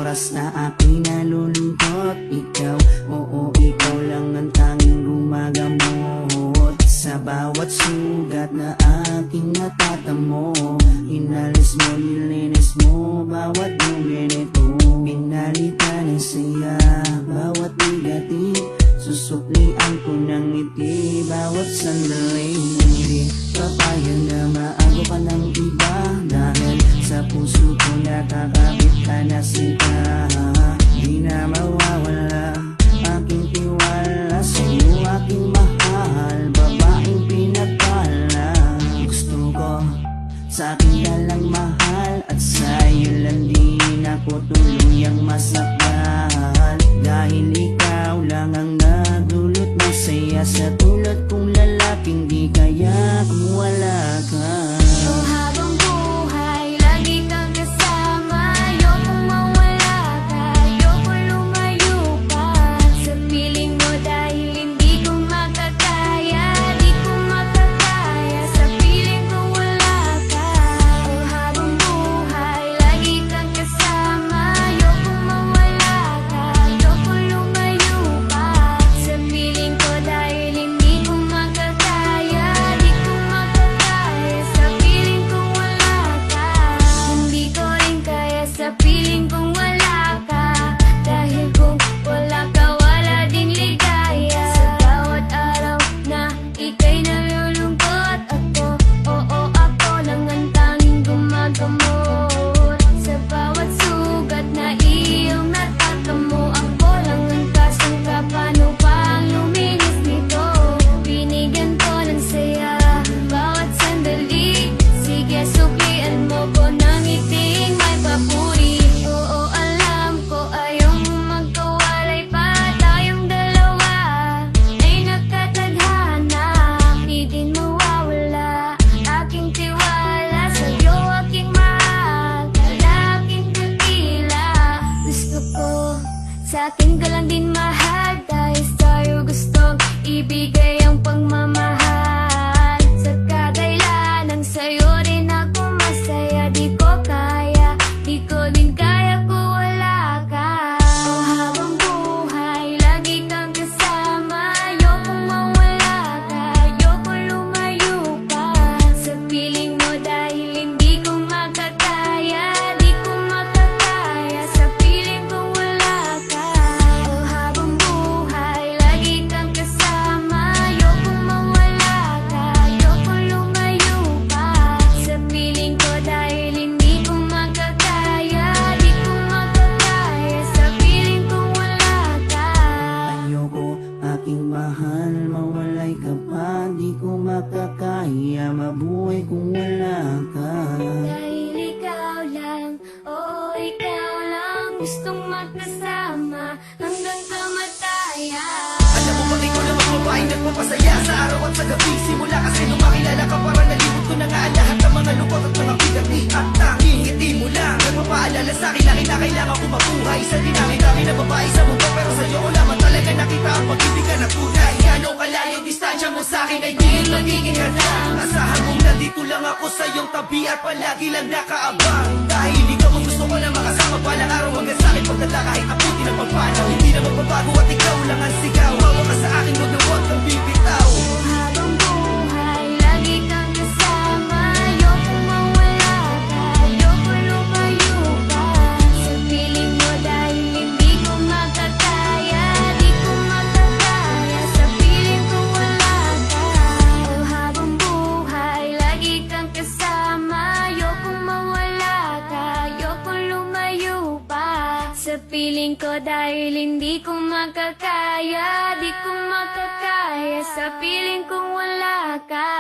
oras na aking nalulungkot, ikaw, oo, ikaw lang ang tanging gumagamot sa bawat sugat na aking natatamo. Inalis mo, nilinis mo bawat dumi nito. Pinalitan ng saya bawat negative, susuklian ko ng ngiti bawat sandali. Hindi papayag na maago ka ng iba, dahil sa puso ko nakakabit ka na sila. Di na mawawala aking tiwala sa'yo, aking mahal, babaeng pinagpala. Gusto ko sa akin ka lang mahal, at sa'yo lang din ako tuluyang masakal. Dahil ikaw lang ang nagdulot ng saya sa tulad kong lalaking di kaya kung wala ka. Oh, habang buhay, lagi kang kasama. Ayokong mawala ka, ayokong lumayo pa sa piling mo, dahil hindi ko makakaya, di ko makakaya sa piling kong wala ka. Oh, habang buhay, lagi kang kasama. Ayokong mawala ka, ayokong lumayo pa sa piling ko, dahil hindi ko makakaya, di ko makakaya sa piling kong wala ka. Hindi ko rin kaya sa piling kong wala ka, dahil kung wala ka, wala din ligaya. Sa bawat araw na ika'y nalulungkot, ako, oo, ako lang ang tanging gumagamot sa bawat sugat na iyong natatamo. Ako lang ang kasangka, paano pa ang luminis nito? Binigyan ko ng saya bawat sandali, sige suklian mo ko ng ngiting may papuri. Oo, alam ko ayaw mo magkawalay pa, tayong dalawa ay nakatadhana. Di din mawawala aking tiwala sa'yo, aking mahal, lalaking dakila. Gusto ko sa akin ka lang din mahal, dahil sa'yo gustong ibigay ang pagmamahal. Sa kadailanang sa'yo rin ako masaya, di ko kaya, di ko din kaya kung wala ka. Oh, habang buhay, lagi kang kasama. Ayokong mawala ka, ayokong lumayo pa sa piling mo, dahil hindi ko makakaya, di ko makakaya sa piling kong wala ka. Oh, habang buhay, lagi kang kasama. Ayokong mawala ka, ayokong lumayo pa sa piling ko, dahil hindi ko makakaya, di ko makakaya sa piling kong wala ka. Ayoko, aking mahal, mawalay ka pa, di ko makakaya mabuhay kung wala ka. Dahil ikaw lang, oo, ikaw lang gustong magkasama hanggang kamatayan. Alam mo bang ikaw lang ang babaeng nagpapasaya sa araw at sa gabi? Simula kasi nung makilala ka, parang nalibot ko na nga ang lahat ng mga lungkot at mga bigati. At tanging ngiti mo lang nagpapaalala sa'kin na kinakailangan ko mabuhay. Isa din ang dami na babae sa mundo, pero sa'yo ko lamang talaga nakita ang pag-ibig na tunay. Gano'ng kalayo distansya mo sa'kin ay di magiging hadlang. Asahan mong nandito lang ako sa iyong tabi at palagi lang nakaabang. Dahil ikaw ang gusto ko na makasama balang araw hanggang sa'kin pagdala kahit abutin ang pagpanaw. Hindi na magbabago at ikaw lang ang sigaw. Hawa ka sa akin, huwag na huwag kang bibitaw. Habang buhay, lagi kang kasama. Ayokong mawala ka, ayokong lumayo pa sa piling mo, dahil hindi ko makakaya, di ko makakaya sa piling kong wala ka. Oh, habang buhay, lagi kang kasama. Ayokong mawala ka, ayokong lumayo pa sa piling ko, dahil hindi ko makakaya, di ko makakaya sa piling kong wala ka.